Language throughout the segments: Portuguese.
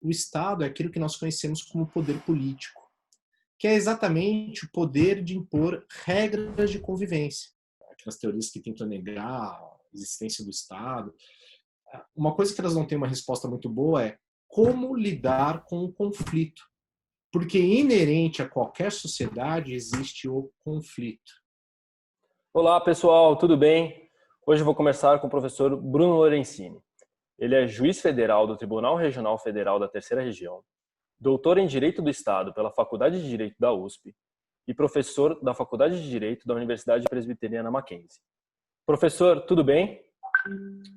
o Estado é aquilo que nós conhecemos como poder político, que é exatamente o poder de impor regras de convivência. Aquelas teorias que tentam negar a existência do Estado. Uma coisa que elas não têm uma resposta muito boa é como lidar com o conflito. Porque inerente a qualquer sociedade existe o conflito. Olá pessoal, tudo bem? Hoje eu vou conversar com o professor Bruno Lorenzini. Ele é juiz federal do Tribunal Regional Federal da Terceira Região, doutor em Direito do Estado pela Faculdade de Direito da USP e professor da Faculdade de Direito da Universidade Presbiteriana Mackenzie. Professor, tudo bem?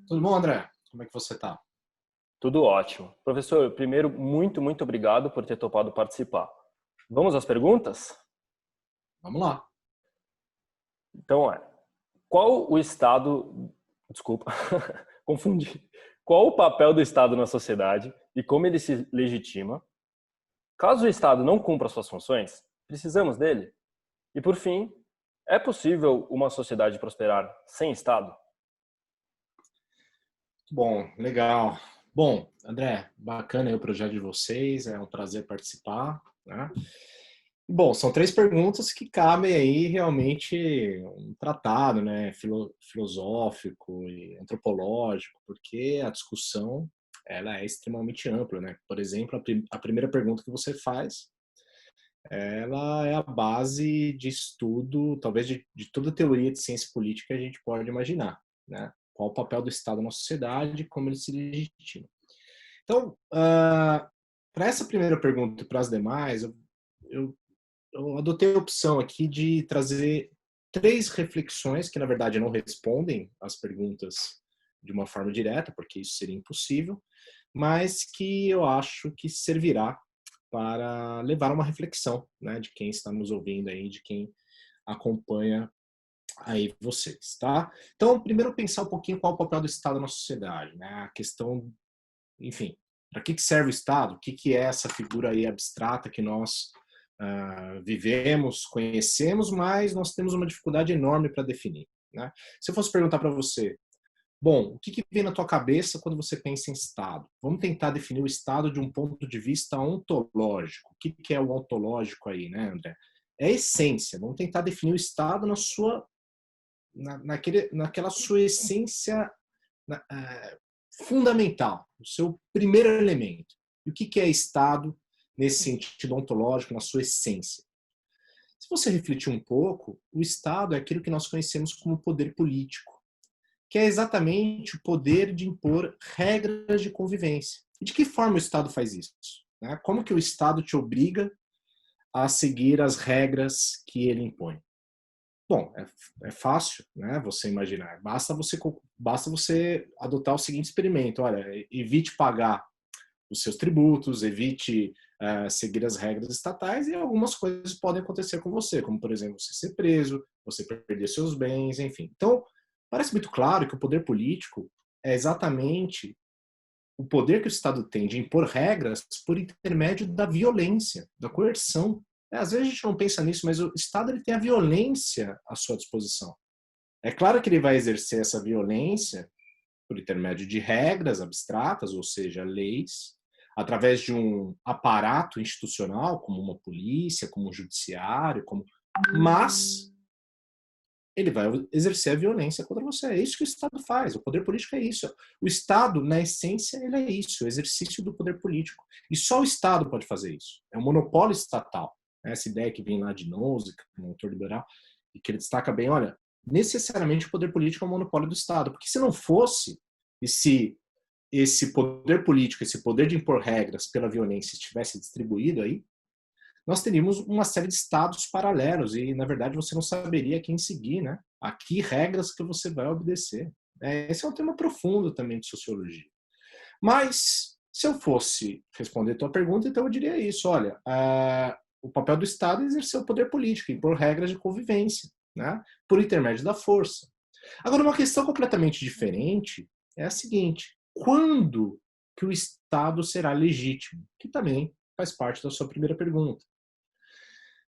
Tudo bom, André? Como é que você está? Tudo ótimo. Professor, primeiro, muito obrigado por ter topado participar. Vamos às perguntas? Vamos lá. Então, qual o Estado... Desculpa, confundi. Qual o papel do Estado na sociedade e como ele se legitima? Caso o Estado não cumpra suas funções, precisamos dele? E, por fim, é possível uma sociedade prosperar sem Estado? Bom, legal. Bom, André, bacana aí o projeto de vocês, é um prazer participar, né? Bom, são três perguntas que cabem aí realmente um tratado, né, filosófico e antropológico, porque a discussão ela é extremamente ampla, né? Por exemplo, a primeira pergunta que você faz, ela é a base de estudo, talvez de toda a teoria de ciência política que a gente pode imaginar, né? Qual o papel do Estado na sociedade, como ele se legitima. Então, para essa primeira pergunta e para as demais, eu eu adotei a opção aqui de trazer três reflexões que, na verdade, não respondem às perguntas de uma forma direta, porque isso seria impossível, mas que eu acho que servirá para levar uma reflexão, né, de quem está nos ouvindo aí, de quem acompanha aí vocês, tá? Então, primeiro pensar um pouquinho qual é o papel do Estado na sociedade, né? A questão, enfim, para que serve o Estado? O que é essa figura aí abstrata que nós vivemos, conhecemos, mas nós temos uma dificuldade enorme para definir, né? Se eu fosse perguntar para você, bom, o que vem na tua cabeça quando você pensa em Estado? Vamos tentar definir o Estado de um ponto de vista ontológico. O que é o ontológico aí, né, André? É a essência. Vamos tentar definir o Estado naquela sua essência fundamental, o seu primeiro elemento. E o que é Estado nesse sentido ontológico, na sua essência? Se você refletir um pouco, o Estado é aquilo que nós conhecemos como poder político, que é exatamente o poder de impor regras de convivência. E de que forma o Estado faz isso? Como que o Estado te obriga a seguir as regras que ele impõe? Bom, é fácil, né, você imaginar. Basta você adotar o seguinte experimento. Olha, evite pagar os seus tributos, evite seguir as regras estatais e algumas coisas podem acontecer com você, como, por exemplo, você ser preso, você perder seus bens, enfim. Então, parece muito claro que o poder político é exatamente o poder que o Estado tem de impor regras por intermédio da violência, da coerção. Às vezes a gente não pensa nisso, mas o Estado ele tem a violência à sua disposição. É claro que ele vai exercer essa violência por intermédio de regras abstratas, ou seja, leis, através de um aparato institucional, como uma polícia, como um judiciário, mas ele vai exercer a violência contra você. É isso que o Estado faz. O poder político é isso. O Estado, na essência, ele é isso, o exercício do poder político. E só o Estado pode fazer isso. É um monopólio estatal. Essa ideia que vem lá de Nozick, um autor liberal, e que ele destaca bem, olha, necessariamente o poder político é um monopólio do Estado. Porque se não fosse, e se esse poder político, esse poder de impor regras pela violência estivesse distribuído aí, nós teríamos uma série de estados paralelos e, na verdade, você não saberia quem seguir, né? A que regras que você vai obedecer. Esse é um tema profundo também de sociologia. Mas, se eu fosse responder a tua pergunta, então eu diria isso, olha, o papel do Estado é exercer o poder político, impor regras de convivência, né? Por intermédio da força. Agora, uma questão completamente diferente é a seguinte, quando que o Estado será legítimo? Que também faz parte da sua primeira pergunta.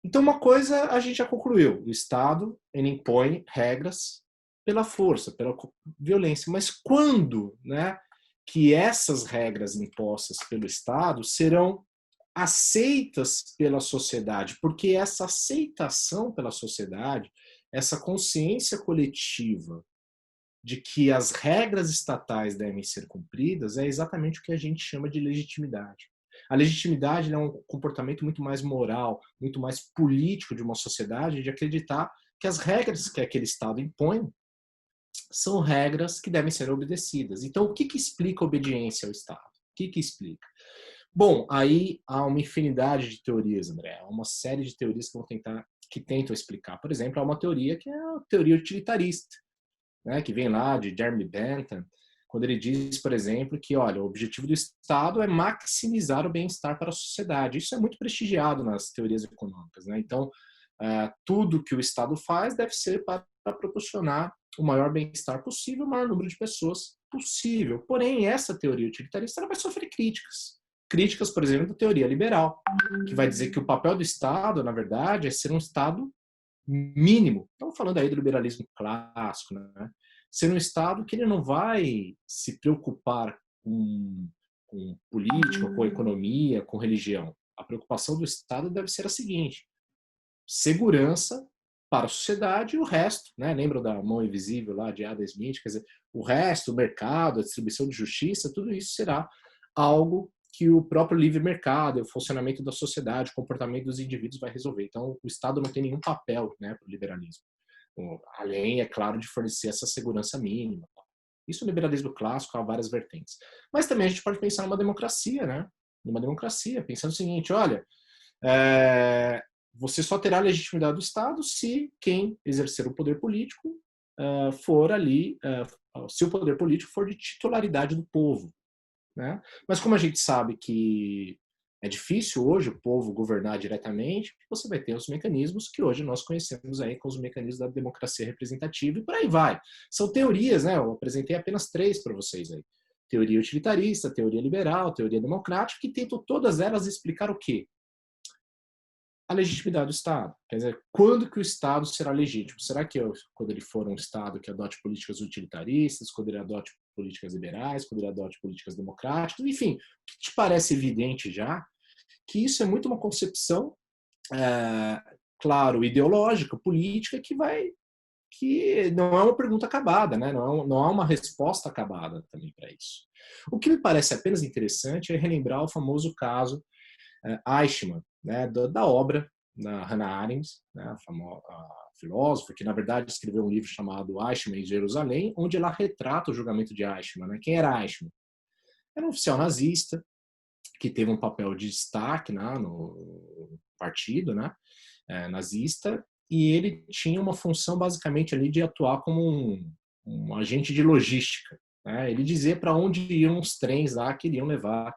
Então, uma coisa a gente já concluiu: o Estado ele impõe regras pela força, pela violência. Mas quando, né, que essas regras impostas pelo Estado serão aceitas pela sociedade, porque essa aceitação pela sociedade, essa consciência coletiva de que as regras estatais devem ser cumpridas, é exatamente o que a gente chama de legitimidade. A legitimidade é um comportamento muito mais moral, muito mais político de uma sociedade, de acreditar que as regras que aquele Estado impõe são regras que devem ser obedecidas. Então, o que explica a obediência ao Estado? O que explica? Bom, aí há uma infinidade de teorias, André. Há uma série de teorias que tentam explicar. Por exemplo, há uma teoria que é a teoria utilitarista, né, que vem lá de Jeremy Bentham, quando ele diz, por exemplo, que, olha, o objetivo do Estado é maximizar o bem-estar para a sociedade. Isso é muito prestigiado nas teorias econômicas, né? Então, tudo que o Estado faz deve ser para proporcionar o maior bem-estar possível, o maior número de pessoas possível. Porém, essa teoria utilitarista ela vai sofrer críticas. Críticas, por exemplo, da teoria liberal, que vai dizer que o papel do Estado, na verdade, é ser um Estado mínimo. Estamos falando aí do liberalismo clássico, né? Ser um Estado que ele não vai se preocupar com política, com economia, com religião. A preocupação do Estado deve ser a seguinte: segurança para a sociedade e o resto, né? Lembra da mão invisível lá de Adam Smith? Quer dizer, o resto, o mercado, a distribuição de justiça, tudo isso será algo que o próprio livre mercado, o funcionamento da sociedade, o comportamento dos indivíduos vai resolver. Então, o Estado não tem nenhum papel, né, para o liberalismo. Além, é claro, de fornecer essa segurança mínima. Isso no liberalismo clássico há várias vertentes. Mas também a gente pode pensar numa democracia, né? Numa democracia, pensando o seguinte, olha, você só terá a legitimidade do Estado se quem exercer o poder político for ali, se o poder político for de titularidade do povo. Né? Mas como a gente sabe que é difícil hoje o povo governar diretamente, você vai ter os mecanismos que hoje nós conhecemos aí com os mecanismos da democracia representativa e por aí vai. São teorias, né? Eu apresentei apenas 3 para vocês aí. Teoria utilitarista, teoria liberal, teoria democrática, que tentam todas elas explicar o quê? A legitimidade do Estado. Quer dizer, quando que o Estado será legítimo? Será que quando ele for um Estado que adote políticas utilitaristas, quando ele adote políticas liberais, quando ele adote políticas democráticas? Enfim, o que te parece evidente já que isso é muito uma concepção, claro, ideológica, política, que não é uma pergunta acabada, né? Não há uma resposta acabada também para isso. O que me parece apenas interessante é relembrar o famoso caso Eichmann, né, da obra da Hannah Arendt, né, a filósofa, que na verdade escreveu um livro chamado Eichmann em Jerusalém, onde ela retrata o julgamento de Eichmann. Né? Quem era Eichmann? Era um oficial nazista que teve um papel de destaque, né, no partido, né, nazista, e ele tinha uma função basicamente ali de atuar como um agente de logística. Né? Ele dizia para onde iam os trens lá que iriam levar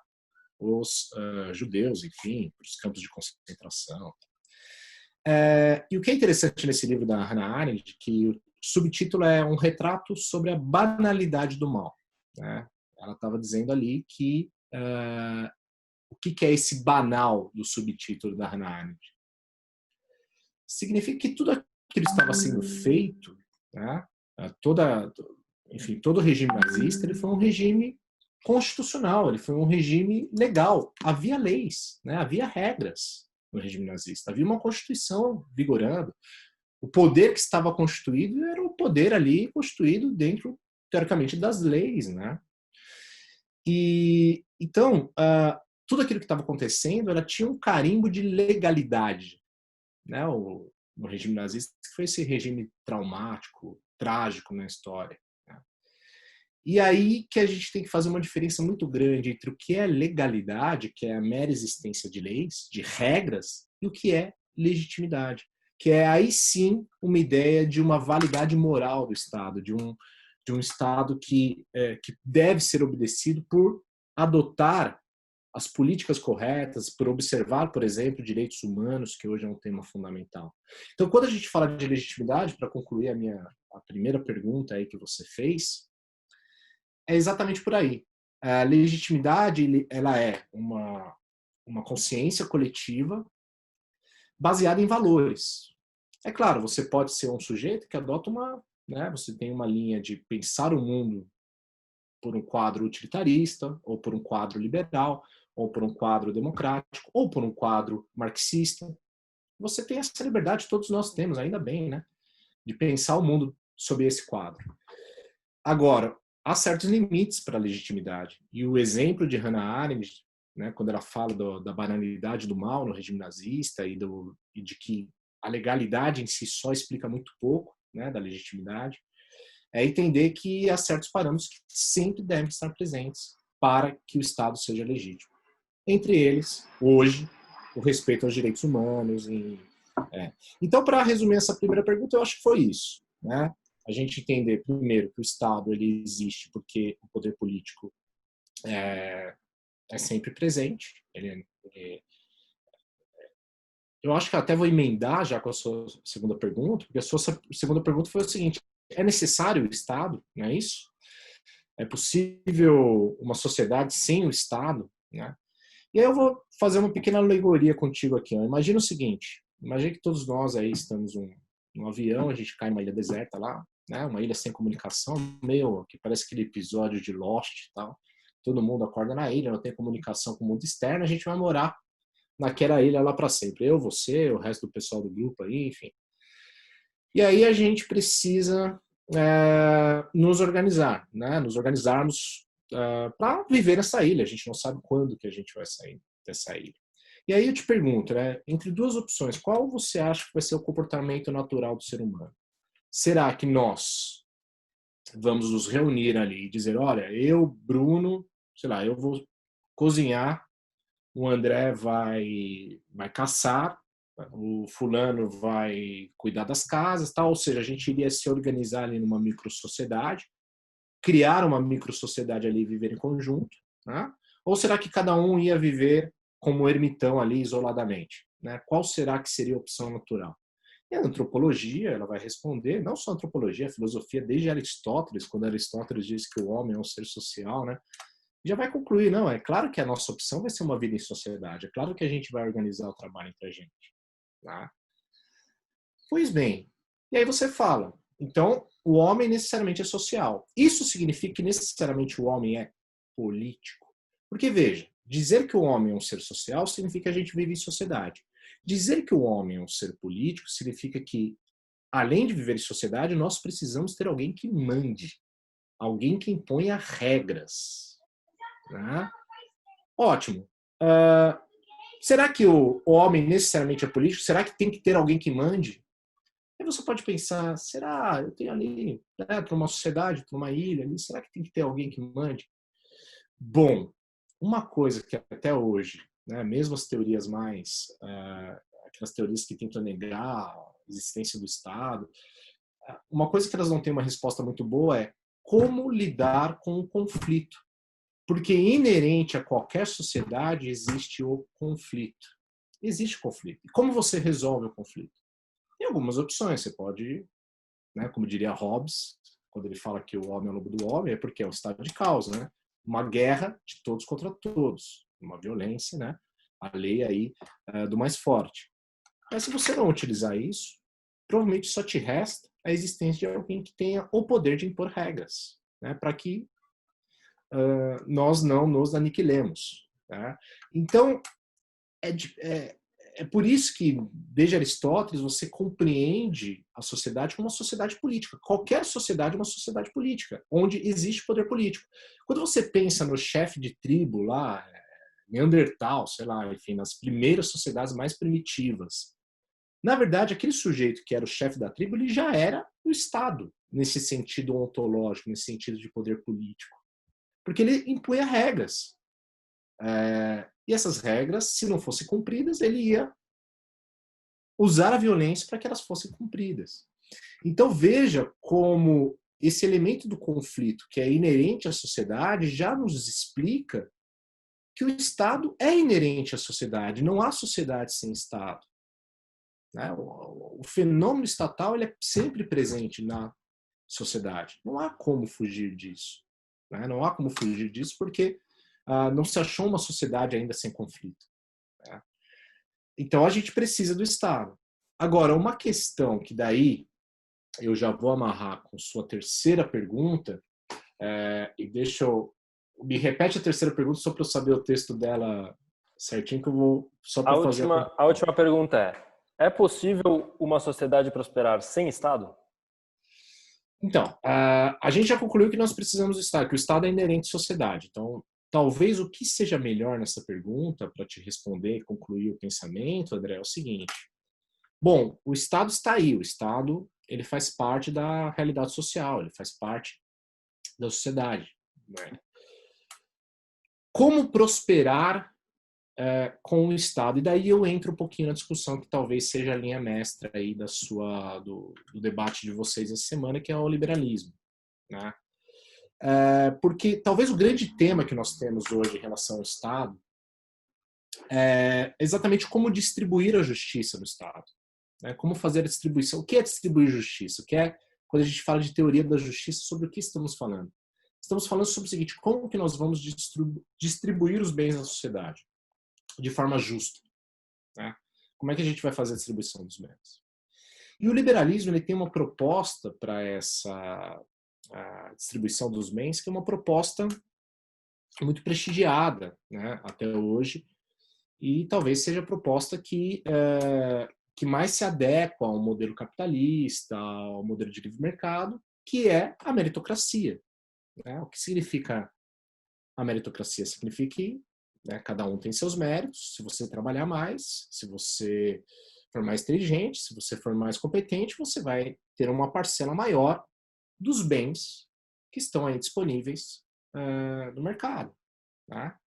os judeus, enfim, para os campos de concentração. E o que é interessante nesse livro da Hannah Arendt, que o subtítulo é um retrato sobre a banalidade do mal. Né? Ela estava dizendo ali que o que é esse banal do subtítulo da Hannah Arendt? Significa que tudo aquilo estava sendo feito, né? Todo o regime nazista ele foi um regime constitucional, ele foi um regime legal. Havia leis, né? Havia regras no regime nazista, havia uma constituição vigorando. O poder que estava constituído era o poder ali constituído dentro, teoricamente, das leis. Né? E então, tudo aquilo que estava acontecendo tinha um carimbo de legalidade. Né? O regime nazista foi esse regime traumático, trágico na história. E aí que a gente tem que fazer uma diferença muito grande entre o que é legalidade, que é a mera existência de leis, de regras, e o que é legitimidade, que é aí sim uma ideia de uma validade moral do Estado, de um Estado que deve ser obedecido por adotar as políticas corretas, por observar, por exemplo, direitos humanos, que hoje é um tema fundamental. Então, quando a gente fala de legitimidade, para concluir a primeira pergunta aí que você fez, é exatamente por aí. A legitimidade ela é uma consciência coletiva baseada em valores. É claro, você pode ser um sujeito que adota você tem uma linha de pensar o mundo por um quadro utilitarista, ou por um quadro liberal, ou por um quadro democrático, ou por um quadro marxista. Você tem essa liberdade, todos nós temos, ainda bem, né? De pensar o mundo sob esse quadro. Agora, há certos limites para a legitimidade. E o exemplo de Hannah Arendt, né, quando ela fala da banalidade do mal no regime nazista e de que a legalidade em si só explica muito pouco, né, da legitimidade, é entender que há certos parâmetros que sempre devem estar presentes para que o Estado seja legítimo. Entre eles, hoje, o respeito aos direitos humanos. Então, para resumir essa primeira pergunta, eu acho que foi isso, né? A gente entender, primeiro, que o Estado ele existe porque o poder político é sempre presente. Eu acho que até vou emendar já com a sua segunda pergunta, porque a sua segunda pergunta foi o seguinte: é necessário o Estado? Não é isso? É possível uma sociedade sem o Estado? Né? E aí eu vou fazer uma pequena alegoria contigo aqui. Ó. Imagina o seguinte: imagina que todos nós aí estamos num avião, a gente cai numa ilha deserta lá, né? Uma ilha sem comunicação, meio que parece aquele episódio de Lost e tal. Todo mundo acorda na ilha, não tem comunicação com o mundo externo, a gente vai morar naquela ilha lá para sempre. Eu, você, o resto do pessoal do grupo aí, enfim. E aí a gente precisa nos organizar, né? Nos organizarmos para viver nessa ilha. A gente não sabe quando que a gente vai sair dessa ilha. E aí eu te pergunto, né? Entre duas opções, qual você acha que vai ser o comportamento natural do ser humano? Será que nós vamos nos reunir ali e dizer, olha, eu, Bruno, sei lá, eu vou cozinhar, o André vai caçar, o fulano vai cuidar das casas, tal. Ou seja, a gente iria se organizar ali numa microsociedade, criar uma microsociedade ali e viver em conjunto, né? Ou será que cada um ia viver como ermitão ali isoladamente? Né? Qual será que seria a opção natural? E a antropologia, ela vai responder, não só a antropologia, a filosofia, desde Aristóteles, quando Aristóteles diz que o homem é um ser social, né? Já vai concluir, não, é claro que a nossa opção vai ser uma vida em sociedade, é claro que a gente vai organizar o trabalho entre a gente. Tá? Pois bem, e aí você fala, então o homem necessariamente é social. Isso significa que necessariamente o homem é político? Porque veja, dizer que o homem é um ser social significa que a gente vive em sociedade. Dizer que o homem é um ser político significa que, além de viver em sociedade, nós precisamos ter alguém que mande, alguém que imponha regras. Né? Ótimo. Será que o homem necessariamente é político? Será que tem que ter alguém que mande? Aí você pode pensar, será? Eu tenho ali, né, para uma sociedade, para uma ilha ali, será que tem que ter alguém que mande? Bom, uma coisa que até hoje, né, mesmo as teorias mais, aquelas teorias que tentam negar a existência do Estado, uma coisa que elas não têm uma resposta muito boa é como lidar com o conflito. Porque inerente a qualquer sociedade existe o conflito. Existe conflito. E como você resolve o conflito? Tem algumas opções. Você pode, né, como diria Hobbes, quando ele fala que o homem é o lobo do homem, é porque é um estado de causa, né? Uma guerra de todos contra todos, uma violência, né? A lei aí do mais forte. Mas se você não utilizar isso, provavelmente só te resta a existência de alguém que tenha o poder de impor regras, né? Para que nós não nos aniquilemos. Tá? Então, é por isso que, desde Aristóteles, você compreende a sociedade como uma sociedade política. Qualquer sociedade é uma sociedade política, onde existe poder político. Quando você pensa no chefe de tribo lá, Neandertal, sei lá, enfim, nas primeiras sociedades mais primitivas, na verdade, aquele sujeito que era o chefe da tribo, ele já era o Estado, nesse sentido ontológico, nesse sentido de poder político. Porque ele impunha regras. E essas regras, se não fossem cumpridas, ele ia usar a violência para que elas fossem cumpridas. Então veja como esse elemento do conflito, que é inerente à sociedade, já nos explica que o Estado é inerente à sociedade. Não há sociedade sem Estado. Né? O fenômeno estatal ele é sempre presente na sociedade. Não há como fugir disso. Né? Não há como fugir disso porque não se achou uma sociedade ainda sem conflito. Né? Então a gente precisa do Estado. Agora, uma questão que daí eu já vou amarrar com sua terceira pergunta, E deixa eu... Me repete a terceira pergunta só para eu saber o texto dela certinho, que eu vou só para fazer A última pergunta é possível uma sociedade prosperar sem Estado? Então, a gente já concluiu que nós precisamos do Estado, que o Estado é inerente à sociedade. Então, talvez o que seja melhor nessa pergunta, para te responder e concluir o pensamento, André, é o seguinte. Bom, o Estado está aí. O Estado, ele faz parte da realidade social, ele faz parte da sociedade. Né? Como prosperar com o Estado? E daí eu entro um pouquinho na discussão que talvez seja a linha mestra aí do debate de vocês essa semana, que é o liberalismo. Né? Porque talvez o grande tema que nós temos hoje em relação ao Estado é exatamente como distribuir a justiça no Estado. Né? Como fazer a distribuição. O que é distribuir justiça? O que é, quando a gente fala de teoria da justiça, sobre o que estamos falando? Estamos falando sobre o seguinte, como que nós vamos distribuir os bens na sociedade de forma justa? Né? Como é que a gente vai fazer a distribuição dos bens? E o liberalismo ele tem uma proposta para essa distribuição dos bens, que é uma proposta muito prestigiada, né, até hoje, e talvez seja a proposta que mais se adequa ao modelo capitalista, ao modelo de livre mercado, que é a meritocracia. Né? O que significa a meritocracia? Significa que cada um tem seus méritos. Se você trabalhar mais, se você for mais inteligente, se você for mais competente, você vai ter uma parcela maior dos bens que estão aí disponíveis no mercado. Tá?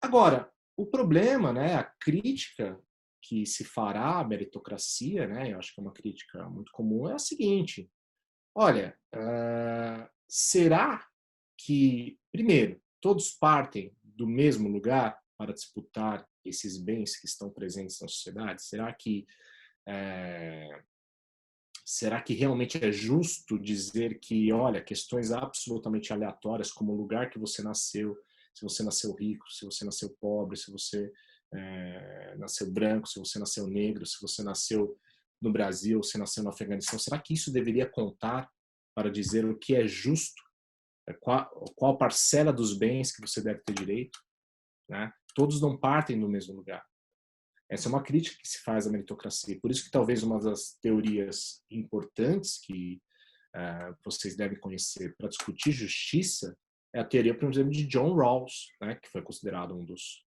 Agora, o problema, a crítica que se fará à meritocracia, eu acho que é uma crítica muito comum, é a seguinte: olha, será que, primeiro, todos partem do mesmo lugar para disputar esses bens que estão presentes na sociedade? Será que realmente é justo dizer que, olha, questões absolutamente aleatórias, como o lugar que você nasceu, se você nasceu rico, se você nasceu pobre, se você nasceu branco, se você nasceu negro, se você nasceu no Brasil, se nasceu no Afeganistão, será que isso deveria contar para dizer o que é justo? Qual parcela dos bens que você deve ter direito? Né? Todos não partem do mesmo lugar. Essa é uma crítica que se faz à meritocracia. Por isso que talvez uma das teorias importantes que vocês devem conhecer para discutir justiça é a teoria, por exemplo, de John Rawls, que foi considerado um dos...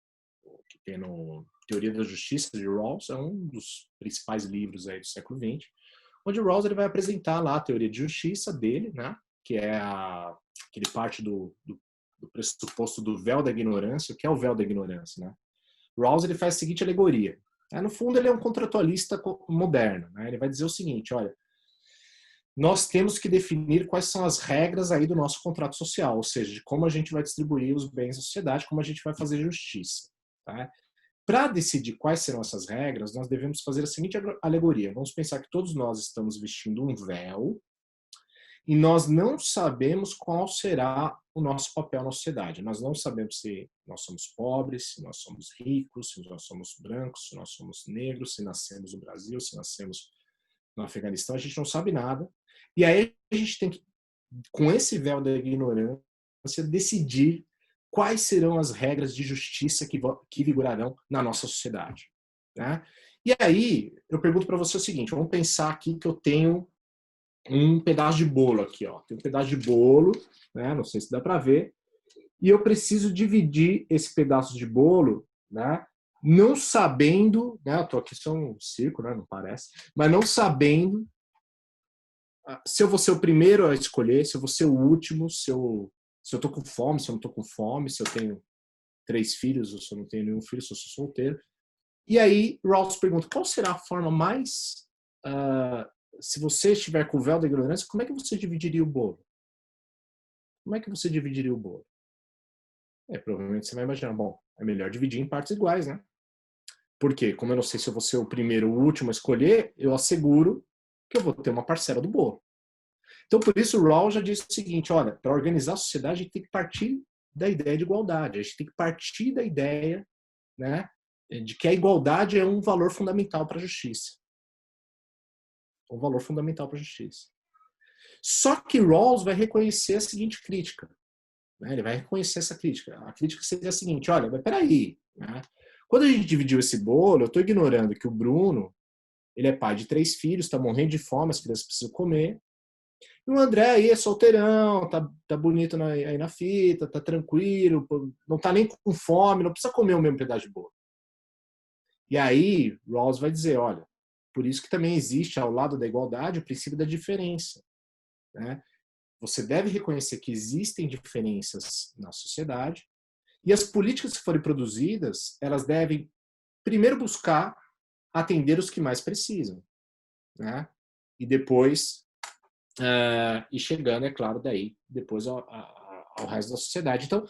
que tem no Teoria da Justiça de Rawls, é um dos principais livros aí do século XX, onde Rawls ele vai apresentar lá a teoria de justiça dele, que é que ele parte do pressuposto do véu da ignorância. O que é o véu da ignorância? Rawls ele faz a seguinte alegoria. No fundo, ele é um contratualista moderno. Ele vai dizer o seguinte: olha, nós temos que definir quais são as regras aí do nosso contrato social, ou seja, de como a gente vai distribuir os bens da sociedade, como a gente vai fazer justiça. Tá? Para decidir quais serão essas regras, nós devemos fazer a seguinte alegoria. Vamos pensar que todos nós estamos vestindo um véu e nós não sabemos qual será o nosso papel na sociedade. Nós não sabemos se nós somos pobres, se nós somos ricos, se nós somos brancos, se nós somos negros, se nascemos no Brasil, se nascemos no Afeganistão. A gente não sabe nada. E aí a gente tem que, com esse véu da ignorância, decidir quais serão as regras de justiça que vigorarão na nossa sociedade. Né? E aí eu pergunto para você o seguinte: vamos pensar aqui que eu tenho um pedaço de bolo aqui, ó. Tem um pedaço de bolo, não sei se dá para ver, e eu preciso dividir esse pedaço de bolo, não sabendo, eu tô aqui só um círculo, não parece, mas não sabendo se eu vou ser o primeiro a escolher, se eu vou ser o último, se eu tô com fome, se eu não tô com fome, se eu tenho 3 filhos ou se eu não tenho nenhum filho, se eu sou solteiro. E aí Rawls pergunta: qual será a forma mais... se você estiver com o véu da ignorância, como é que você dividiria o bolo? Como é que você dividiria o bolo? Provavelmente você vai imaginar, bom, é melhor dividir em partes iguais, né? Porque, como eu não sei se eu vou ser o primeiro ou o último a escolher, eu asseguro que eu vou ter uma parcela do bolo. Então, por isso, o Rawls já disse o seguinte: olha, para organizar a sociedade, a gente tem que partir da ideia de igualdade. A gente tem que partir da ideia, de que a igualdade é um valor fundamental para a justiça. Um valor fundamental para a justiça. Só que Rawls vai reconhecer a seguinte crítica. Né? Ele vai reconhecer essa crítica. A crítica seria a seguinte, olha, mas peraí. Né? Quando a gente dividiu esse bolo, eu estou ignorando que o Bruno, ele é pai de 3 filhos, está morrendo de fome, as crianças precisam comer. E o André aí é solteirão, tá bonito aí na fita, tá tranquilo, não tá nem com fome, não precisa comer o mesmo pedaço de bolo. E aí, Rawls vai dizer, olha, por isso que também existe, ao lado da igualdade, o princípio da diferença. Né? Você deve reconhecer que existem diferenças na sociedade e as políticas que forem produzidas, elas devem primeiro buscar atender os que mais precisam. Né? E depois e chegando, é claro, daí depois ao resto da sociedade. Então,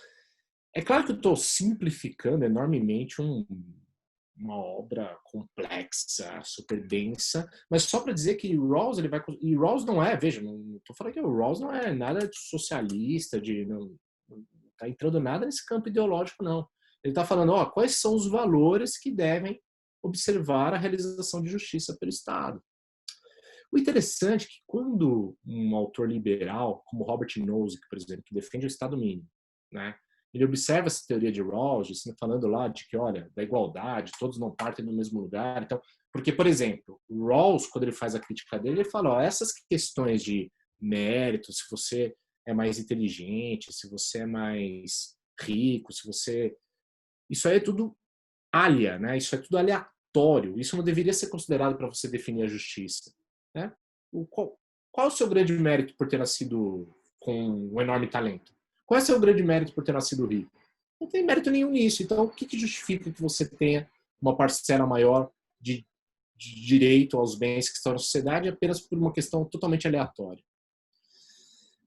é claro que eu estou simplificando enormemente uma obra complexa, super densa, mas só para dizer que Rawls, ele vai... E Rawls não é, veja, não estou falando que o Rawls não é nada de socialista, não está entrando nada nesse campo ideológico, não. Ele está falando, ó, quais são os valores que devem observar a realização de justiça pelo Estado. O interessante é que quando um autor liberal, como Robert Nozick, por exemplo, que defende o Estado mínimo, né, ele observa essa teoria de Rawls, falando lá de que, olha, da igualdade, todos não partem do mesmo lugar. Então, porque, por exemplo, o Rawls, quando ele faz a crítica dele, ele fala, ó, essas questões de mérito, se você é mais inteligente, se você é mais rico, se você... Isso aí é tudo alha, né? Isso é tudo aleatório. Isso não deveria ser considerado para você definir a justiça. Né? Qual é o seu grande mérito por ter nascido com um enorme talento? Qual é o seu grande mérito por ter nascido rico? Não tem mérito nenhum nisso. Então, o que justifica que você tenha uma parcela maior de direito aos bens que estão na sociedade apenas por uma questão totalmente aleatória?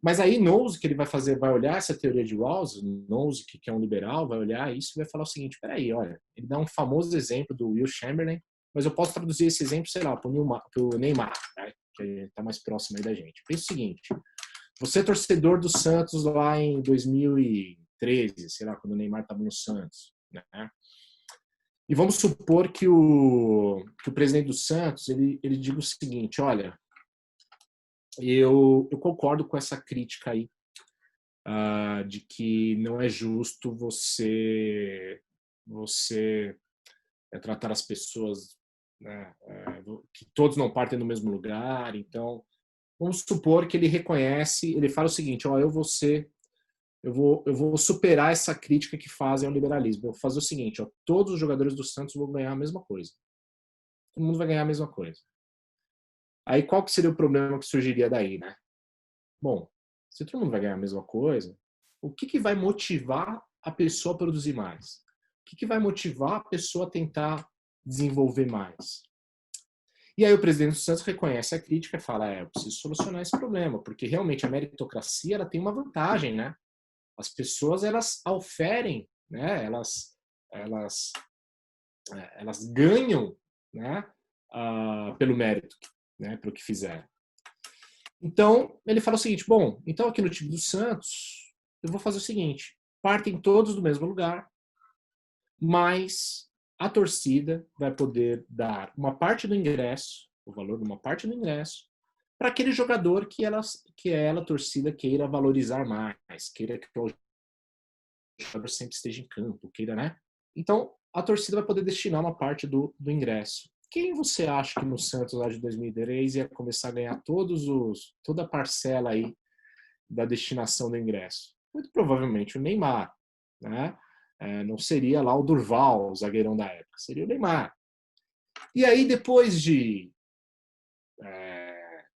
Mas aí Nozick, que ele vai olhar essa teoria de Rawls, Nozick, que é um liberal, vai olhar isso e vai falar o seguinte, peraí, olha, ele dá um famoso exemplo do Will Chamberlain, mas eu posso traduzir esse exemplo, sei lá, para o Neymar, né, que está mais próximo aí da gente. Pensa o seguinte, você é torcedor do Santos lá em 2013, sei lá, quando o Neymar estava no Santos, né? E vamos supor que o presidente do Santos, ele diga o seguinte, olha, eu concordo com essa crítica aí, de que não é justo você tratar as pessoas, né, que todos não partem do mesmo lugar. Então, vamos supor que ele reconhece, ele fala o seguinte, ó, eu vou superar essa crítica que fazem ao liberalismo. Eu vou fazer o seguinte, ó, todos os jogadores do Santos vão ganhar a mesma coisa. Todo mundo vai ganhar a mesma coisa. Aí qual que seria o problema que surgiria daí, né? Bom, se todo mundo vai ganhar a mesma coisa, o que vai motivar a pessoa a produzir mais? O que vai motivar a pessoa a tentar desenvolver mais? E aí o presidente do Santos reconhece a crítica e fala, eu preciso solucionar esse problema, porque realmente a meritocracia ela tem uma vantagem, né? As pessoas, elas oferem, né? Elas ganham, né? Pelo mérito, né? Pelo que fizeram. Então, ele fala o seguinte, bom, então aqui no time do Santos, eu vou fazer o seguinte, partem todos do mesmo lugar, mas a torcida vai poder dar uma parte do ingresso, o valor de uma parte do ingresso, para aquele jogador que ela, a torcida, queira valorizar mais, queira que o jogador sempre esteja em campo, queira, né? Então, a torcida vai poder destinar uma parte do ingresso. Quem você acha que no Santos lá de 2003 ia começar a ganhar toda a parcela aí da destinação do ingresso? Muito provavelmente o Neymar, né? Não seria lá o Durval, o zagueirão da época, seria o Neymar. E aí depois de,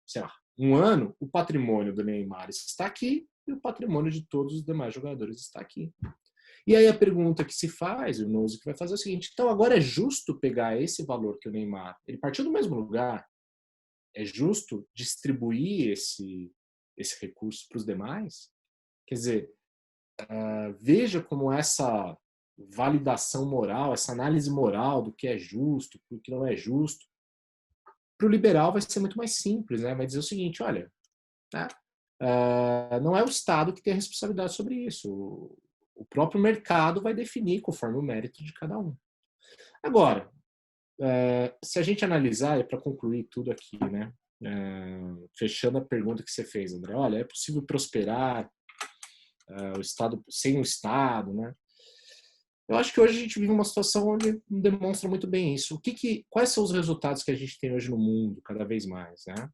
sei lá, um ano, o patrimônio do Neymar está aqui e o patrimônio de todos os demais jogadores está aqui. E aí a pergunta que se faz, o Nozick vai fazer é o seguinte, então agora é justo pegar esse valor que o Neymar, ele partiu do mesmo lugar, é justo distribuir esse recurso para os demais? Quer dizer, veja como essa validação moral, essa análise moral do que é justo, do que não é justo, para o liberal vai ser muito mais simples, né? Vai dizer o seguinte, olha, né? Não é o Estado que tem a responsabilidade sobre isso. O próprio mercado vai definir conforme o mérito de cada um. Agora, se a gente analisar, para concluir tudo aqui, né? fechando a pergunta que você fez, André, olha, é possível prosperar o Estado sem o Estado, né? Eu acho que hoje a gente vive uma situação onde demonstra muito bem isso. Quais são os resultados que a gente tem hoje no mundo, cada vez mais, né?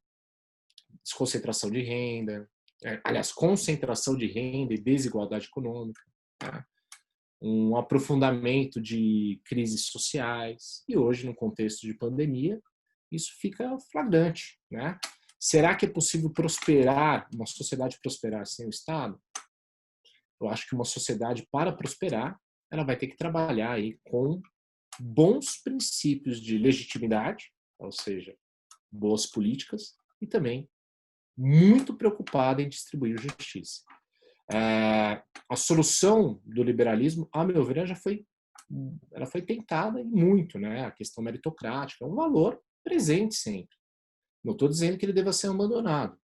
Desconcentração de renda, aliás, concentração de renda e desigualdade econômica, né? Um aprofundamento de crises sociais, e hoje, no contexto de pandemia, isso fica flagrante, né? Será que é possível prosperar, uma sociedade prosperar sem o Estado? Eu acho que uma sociedade, para prosperar, ela vai ter que trabalhar aí com bons princípios de legitimidade, ou seja, boas políticas, e também muito preocupada em distribuir justiça. A solução do liberalismo, a meu ver, ela foi tentada e muito, né? A questão meritocrática é um valor presente sempre. Não estou dizendo que ele deva ser abandonado,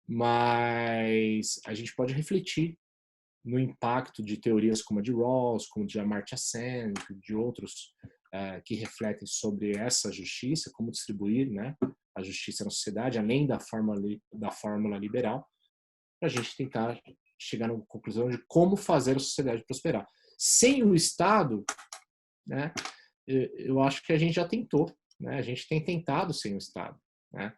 mas a gente pode refletir no impacto de teorias como a de Rawls, como a de Amartya Sen, de outros que refletem sobre essa justiça, como distribuir, né, a justiça na sociedade, além da fórmula liberal, para a gente tentar chegar na conclusão de como fazer a sociedade prosperar. Sem o Estado, né, eu acho que a gente já tentou, né, a gente tem tentado sem o Estado, né,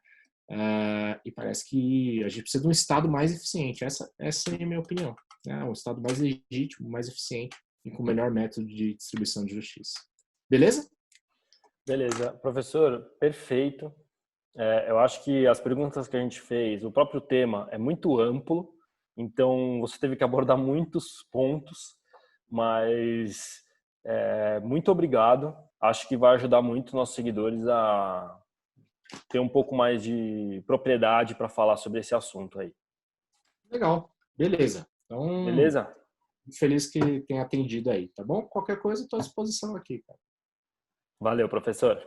e parece que a gente precisa de um Estado mais eficiente. Essa é a minha opinião. Né, um Estado mais legítimo, mais eficiente e com o melhor método de distribuição de justiça. Beleza? Beleza. Professor, perfeito. Eu acho que as perguntas que a gente fez, o próprio tema é muito amplo, então você teve que abordar muitos pontos, mas muito obrigado. Acho que vai ajudar muito nossos seguidores a ter um pouco mais de propriedade para falar sobre esse assunto aí. Legal. Beleza. Então, Beleza? feliz que tenha atendido aí, tá bom? Qualquer coisa, estou à disposição aqui, cara. Valeu, professor.